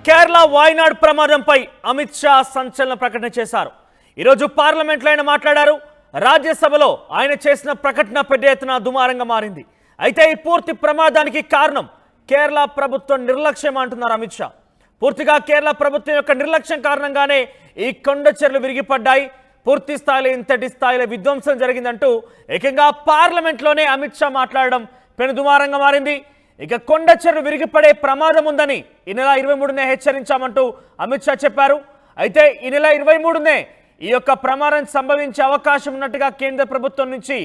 కేరళ వాయనాడ్ ప్రమాదంపై అమిత్ షా సంచలన ప్రకటన చేశారు. ఈరోజు పార్లమెంట్లో ఆయన మాట్లాడారు. రాజ్యసభలో ఆయన చేసిన ప్రకటన పెద్ద ఎత్తున దుమారంగా మారింది. అయితే ఈ పూర్తి ప్రమాదానికి కారణం కేరళ ప్రభుత్వం నిర్లక్ష్యం అంటున్నారు అమిత్ షా. పూర్తిగా కేరళ ప్రభుత్వం యొక్క నిర్లక్ష్యం కారణంగానే ఈ కొండ చర్యలు విరిగిపడ్డాయి. పూర్తి స్థాయిలో ఇంతటి స్థాయిలో విధ్వంసం జరిగిందంటూ ఏకంగా పార్లమెంట్లోనే అమిత్ షా మాట్లాడడం పెను దుమారంగా మారింది. ఇక కొండ చర్యలు విరిగిపడే ప్రమాదం ఉందని ఈ నెల 23నే హెచ్చరించామంటూ అమిత్ షా చెప్పారు. అయితే ఈ నెల 23నే ఈ యొక్క ప్రమాదం సంభవించే అవకాశం ఉన్నట్టుగా కేంద్ర ప్రభుత్వం నుంచి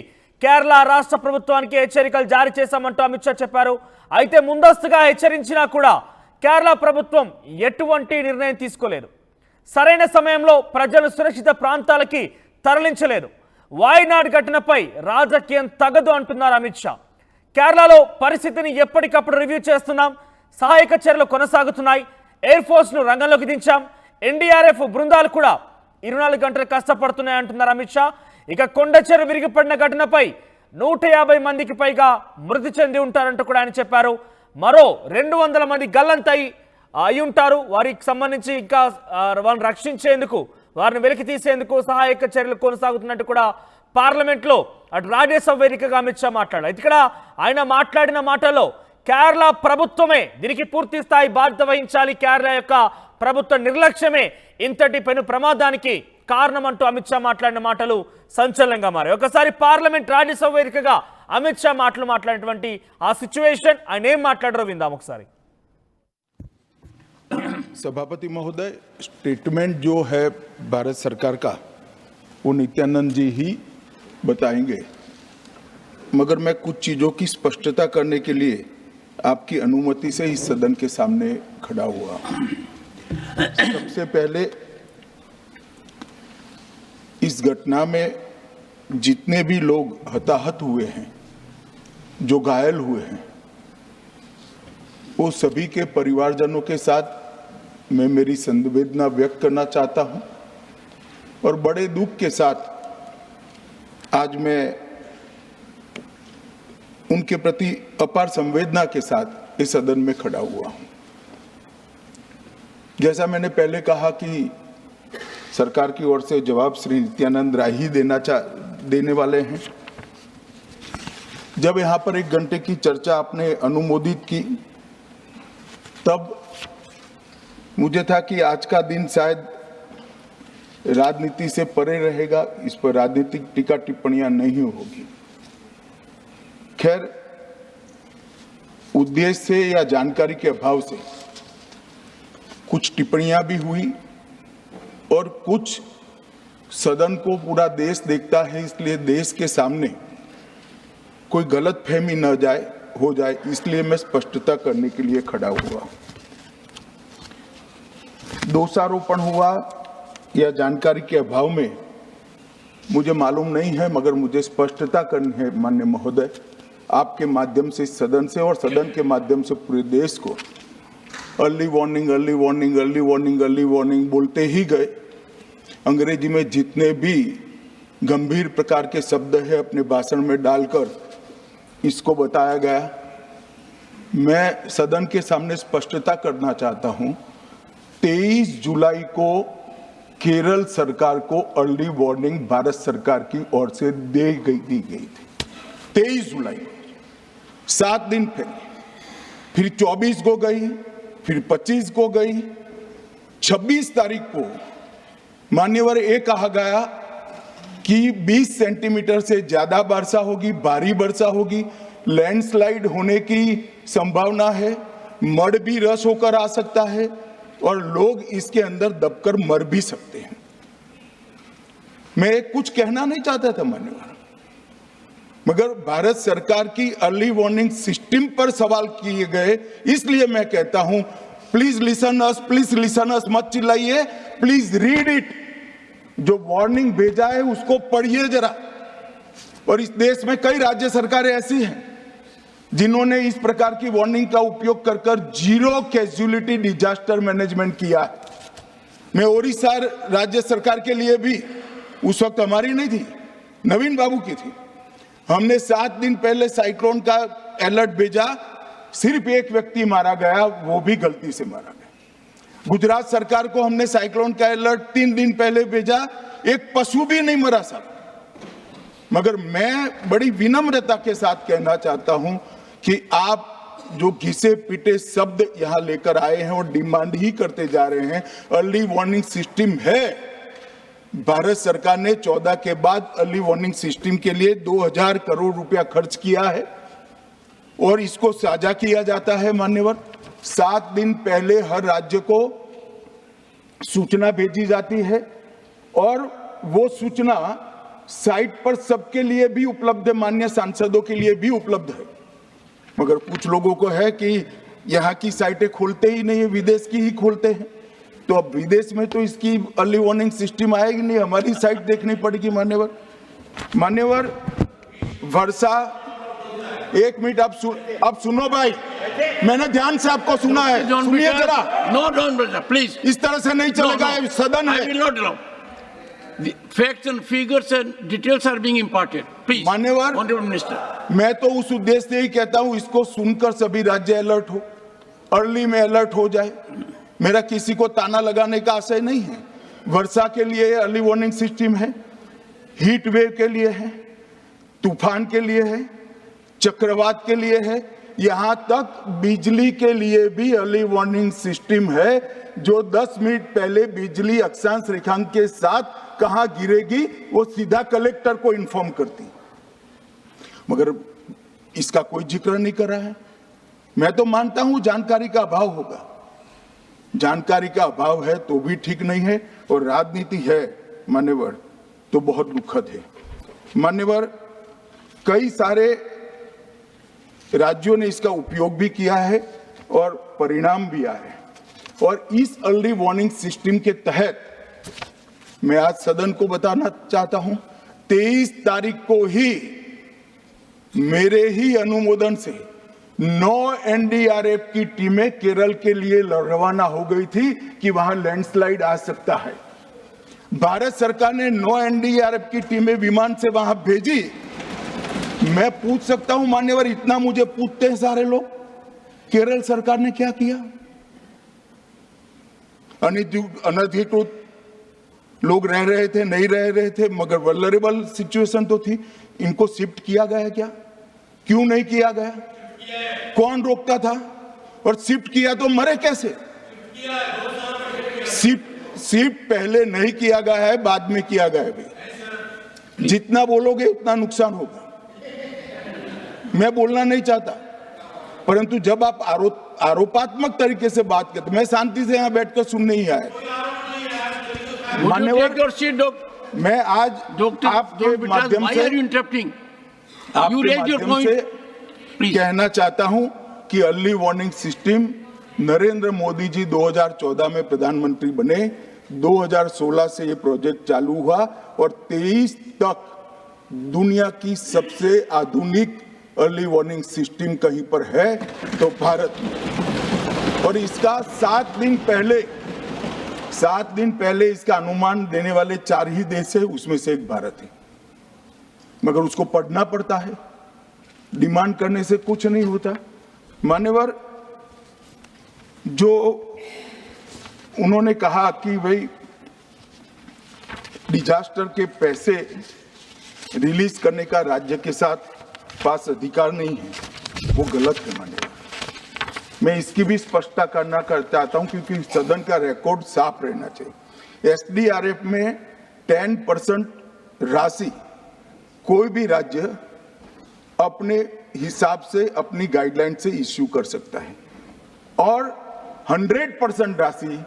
కేరళ రాష్ట్ర ప్రభుత్వానికి హెచ్చరికలు జారీ చేశామంటూ అమిత్ షా చెప్పారు. అయితే ముందస్తుగా హెచ్చరించినా కూడా కేరళ ప్రభుత్వం ఎటువంటి నిర్ణయం తీసుకోలేదు. సరైన సమయంలో ప్రజలు సురక్షిత ప్రాంతాలకి తరలించలేదు. వాయనాడ్ ఘటనపై రాజకీయం తగదు అంటున్నారు అమిత్ షా. కేరళలో పరిస్థితిని ఎప్పటికప్పుడు రివ్యూ చేస్తున్నాం. సహాయక చర్యలు కొనసాగుతున్నాయి. ఎయిర్ ఫోర్స్ను రంగంలోకి దించాం. ఎన్డీఆర్ఎఫ్ బృందాలు కూడా 24 గంటలు కష్టపడుతున్నాయి అంటున్నారు అమిత్ షా. ఇక కొండ చర్య విరిగిపడిన ఘటనపై 150 మందికి పైగా మృతి చెంది ఉంటారంటూ కూడా ఆయన చెప్పారు. మరో 200 మంది గల్లంతై అయి ఉంటారు. వారికి సంబంధించి ఇంకా వారిని రక్షించేందుకు, వారిని వెలికి తీసేందుకు సహాయక చర్యలు కొనసాగుతున్నట్టు కూడా పార్లమెంట్లో అటు రాజ్యసభ వేదికగా అమిత్ షా మాట్లాడారు. ఇక్కడ ఆయన మాట్లాడిన మాటల్లో కేరళ ప్రభుత్వమే దీనికి పూర్తి స్థాయి బాధ్యత వహించాలి. కేరళ యొక్క ప్రభుత్వ నిర్లక్ష్యమే ఇంతటి పెను ప్రమాదానికి కారణం అంటూ అమిత్ షా మాట్లాడిన మాటలు సంచలనంగా మారాయి. ఒకసారి పార్లమెంట్ రాజ్యసభ వేదికగా అమిత్ షా మాట్లాడినటువంటి ఆ సిచ్యువేషన్, ఆయన ఏం మాట్లాడారో విందాం ఒకసారి. सभापति महोदय, स्टेटमेंट जो है भारत सरकार का वो नित्यानंद जी ही बताएंगे, मगर मैं कुछ चीजों की स्पष्टता करने के लिए आपकी अनुमति से इस सदन के सामने खड़ा हुआ। सबसे पहले इस घटना में जितने भी लोग हताहत हुए हैं, जो घायल हुए हैं, वो सभी के परिवारजनों के साथ मैं मेरी संवेदना व्यक्त करना चाहता हूं और बड़े दुख के साथ आज मैं उनके प्रति अपार संवेदना के साथ इस सदन में खड़ा हुआ हूं। जैसा मैंने पहले कहा कि सरकार की ओर से जवाब श्री नित्यानंद राय ही देने वाले हैं। जब यहां पर 1 घंटे की चर्चा आपने अनुमोदित की, तब मुझे था कि आज का दिन शायद राजनीति से परे रहेगा, इस पर राजनीतिक टीका टिप्पणियां नहीं होगी। खैर, उद्देश्य से या जानकारी के अभाव से कुछ टिप्पणियां भी हुई और कुछ सदन को पूरा देश देखता है, इसलिए देश के सामने कोई गलतफहमी न हो जाए, इसलिए मैं स्पष्टता करने के लिए खड़ा हुआ। दोषारोपण हुआ या जानकारी के अभाव में मुझे मालूम नहीं है, मगर मुझे स्पष्टता करनी है माननीय महोदय, आपके माध्यम से, सदन से और सदन के माध्यम से पूरे देश को। Early warning, early warning, early warning, early warning बोलते ही गए। अंग्रेजी में जितने भी गंभीर प्रकार के शब्द है अपने भाषण में डालकर इसको बताया गया। मैं सदन के सामने स्पष्टता करना चाहता हूं, 23 जुलाई को केरल सरकार को अर्ली वार्निंग भारत सरकार की ओर से दी गई थी। 23 जुलाई, 7 दिन फिर 24 को गई, फिर 25 को गई, 26 तारीख को मान्यवर ये कहा गया कि 20 सेंटीमीटर से ज्यादा वर्षा होगी, भारी वर्षा होगी, लैंडस्लाइड होने की संभावना है, मड भी रस होकर आ सकता है और लोग इसके अंदर दबकर मर भी सकते हैं। मैं कुछ कहना नहीं चाहता था मान्यवर, मगर भारत सरकार की अर्ली वार्निंग सिस्टम पर सवाल किए गए, इसलिए मैं कहता हूं please listen us, please listen अस, मत चिल्लाइए, प्लीज रीड इट। जो वार्निंग भेजा है उसको पढ़िए जरा। और इस देश में कई राज्य सरकारें ऐसी हैं जिन्होंने इस प्रकार की वार्निंग का उपयोग कर जीरो कैजुअलिटी डिजास्टर मैनेजमेंट किया है। मैं ओडिशा राज्य सरकार के लिए भी, उस वक्त हमारी नहीं थी, नवीन बाबू की थी, हमने 7 दिन पहले साइक्लोन का अलर्ट भेजा, सिर्फ एक व्यक्ति मारा गया, वो भी गलती से मारा गया। गुजरात सरकार को हमने साइक्लोन का अलर्ट 3 दिन पहले भेजा, एक पशु भी नहीं मरा साहब। मगर मैं बड़ी विनम्रता के साथ कहना चाहता हूं कि आप जो घिसे पीटे शब्द यहां लेकर आए हैं और डिमांड ही करते जा रहे हैं। अर्ली वार्निंग सिस्टम है, भारत सरकार ने 14 के बाद अर्ली वार्निंग सिस्टम के लिए 2000 करोड़ रुपया खर्च किया है और इसको साझा किया जाता है मान्यवर। 7 दिन पहले हर राज्य को सूचना भेजी जाती है और वो सूचना साइट पर सबके लिए भी उपलब्ध है, माननीय सांसदों के लिए भी उपलब्ध है। मगर कुछ लोगों को है कि यहाँ की साइटें खोलते ही नहीं है, विदेश की ही खोलते हैं। तो अब विदेश में तो इसकी अर्ली वार्निंग सिस्टम आएगी नहीं, हमारी साइट देखनी पड़ेगी मान्यवर। वर्षा, एक मिनट आप सुनो भाई, मैंने ध्यान से आपको सुना है, सुनिए जरा। नो प्लीज, इस तरह से नहीं चलेगा, सदन है। The facts and figures and details are being imparted. Please, मान्यवर, Honorable Minister. मैं तो उस उद्देश्य से ही कहता हूं इसको सुनकर सभी राज्य अलर्ट हो, अर्ली में अलर्ट हो जाए। मेरा किसी को ताना लगाने का आशय नहीं है। वर्षा के लिए अर्ली वार्निंग सिस्टम है, हीट वेव के लिए है, तूफान के लिए है, चक्रवात के लिए है, यहां तक बिजली के लिए भी अर्ली वार्निंग सिस्टम है, जो 10 मिनट पहले बिजली अक्षांश रेखांक के साथ कहां गिरेगी वो सीधा कलेक्टर को इन्फॉर्म करती, मगर इसका कोई जिक्र नहीं कर रहा है। मैं तो मानता हूं जानकारी का अभाव होगा, जानकारी का अभाव है तो भी ठीक नहीं है, और राजनीति है मान्यवर तो बहुत दुखद है मान्यवर। कई सारे राज्यों ने इसका उपयोग भी किया है और परिणाम भी आए, और इस अर्ली वार्निंग सिस्टम के तहत मैं आज सदन को बताना चाहता हूं, 23 तारीख को ही मेरे ही अनुमोदन से 9 एनडीआरएफ की टीमें केरल के लिए रवाना हो गई थी कि वहां लैंडस्लाइड आ सकता है। भारत सरकार ने 9 एनडीआरएफ की टीमें विमान से वहां भेजी। मैं पूछ सकता हूं मान्यवर, इतना मुझे पूछते हैं सारे लोग, केरल सरकार ने क्या किया? अनधिकृत लोग रह रहे थे, नहीं रह रहे थे, मगर वल्नरेबल सिचुएशन तो थी। इनको शिफ्ट किया गया क्या? क्यों नहीं किया गया? कौन रोकता था? और शिफ्ट किया तो मरे कैसे? शिफ्ट पहले नहीं किया गया है, बाद में किया गया है। जितना बोलोगे उतना नुकसान होगा। मैं बोलना नहीं चाहता, परंतु जब आप आरोपात्मक तरीके से बात करते, मैं शांति से यहाँ बैठकर सुनने ही आया। मान्यवर, मैं आज आपके माध्यम से कहना चाहता हूं कि early warning system Narendra Modi ji 2014 में प्रधानमंत्री बने, 2016 से ये प्रोजेक्ट चालू हुआ और 23 तक दुनिया की सबसे आधुनिक अर्ली वार्निंग सिस्टम कहीं पर है तो भारत में। और इसका 7 दिन पहले इसका अनुमान देने वाले 4 ही देश है, उसमें से एक भारत है। मगर उसको पढ़ना पड़ता है, डिमांड करने से कुछ नहीं होता। मान्यवर, जो उन्होंने कहा कि भाई डिजास्टर के पैसे रिलीज करने का राज्य के साथ पास अधिकार नहीं है, वो गलत है मान्यवर। मैं इसकी भी स्पष्टता करना चाहता हूं क्योंकि सदन का रिकॉर्ड साफ रहना चाहिए। एसडीआरएफ में 10% राशि कोई भी राज्य अपने हिसाब से, अपनी गाइडलाइन से इश्यू कर सकता है, और 100% राशि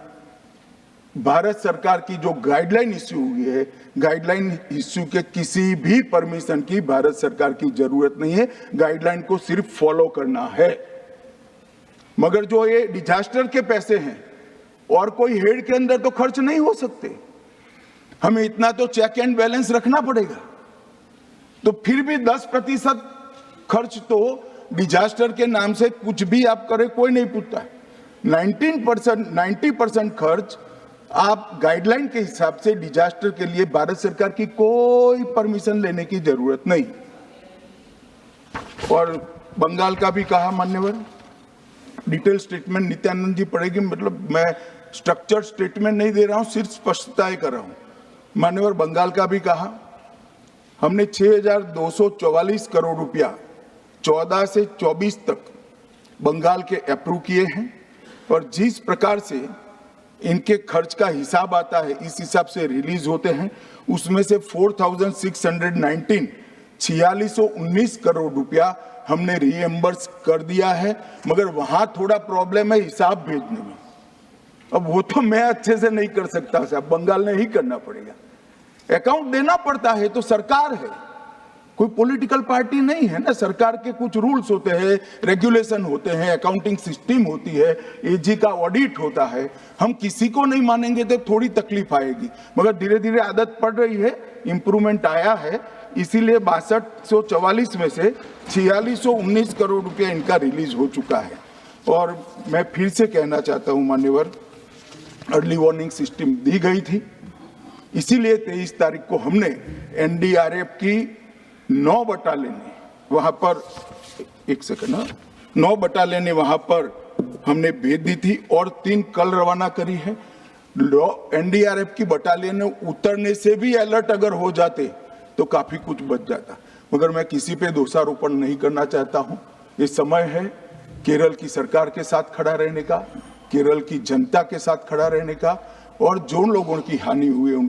भारत सरकार की जो गाइडलाइन इश्यू हुई है, गाइडलाइन इश्यू के किसी भी परमिशन की भारत सरकार की जरूरत नहीं है, गाइडलाइन को सिर्फ फॉलो करना है। मगर जो ये डिजास्टर के पैसे हैं और कोई हेड के अंदर तो खर्च नहीं हो सकते, हमें इतना तो चेक एंड बैलेंस रखना पड़ेगा। तो फिर भी 10% खर्च तो डिजास्टर के नाम से कुछ भी आप करें कोई नहीं पूछता है। 90% खर्च आप गाइडलाइन के हिसाब से डिजास्टर के लिए भारत सरकार की कोई परमिशन लेने की जरूरत नहीं। और बंगाल का भी कहा मान्यवर, डिटेल स्टेटमेंट नित्यानंद जी पढ़ेगी, मतलब मैं स्ट्रक्चर स्टेटमेंट नहीं दे रहा हूं, सिर्फ स्पष्टताएं कर रहा हूं। मान्यवर बंगाल का भी कहा, हमने 6,244 करोड़ रुपया 14 से 24 तक बंगाल के अप्रूव किए हैं और जिस प्रकार से इनके खर्च का हिसाब आता है इस हिसाब से रिलीज होते हैं, उसमें से 4,619 4619 करोड़ रुपया हमने रीएम्बर्स कर दिया है, मगर वहां थोड़ा प्रॉब्लम है हिसाब भेजने में। अब वो तो मैं अच्छे से नहीं कर सकता साहब, बंगाल ने ही करना पड़ेगा। अकाउंट देना पड़ता है तो सरकार है, कोई पॉलिटिकल पार्टी नहीं है ना। सरकार के कुछ रूल्स होते हैं, रेगुलेशन होते हैं, अकाउंटिंग सिस्टम होती है, एजी का ऑडिट होता है। हम किसी को नहीं मानेंगे तो थोड़ी तकलीफ आएगी, मगर धीरे धीरे आदत पड़ रही है, इंप्रूवमेंट आया है। इसीलिए 6244 में से 4619 करोड़ रुपया इनका रिलीज हो चुका है। और मैं फिर से कहना चाहता हूं मान्यवर, अर्ली वार्निंग सिस्टम दी गई थी, इसीलिए 23 तारीख को हमने एनडीआरएफ की 9 बटालियन वहां पर 9 बटालियन वहां पर हमने भेज दी थी और 3 कल रवाना करी है। एनडीआरएफ की बटालियन उतरने से भी अलर्ट अगर हो जाते तो काफी कुछ बच जाता, मगर मैं किसी पे दोषारोपण नहीं करना चाहता हूं। ये समय है केरल की सरकार के साथ खड़ा रहने का, केरल की जनता के साथ खड़ा रहने का, और जो लोगों की हानि हुई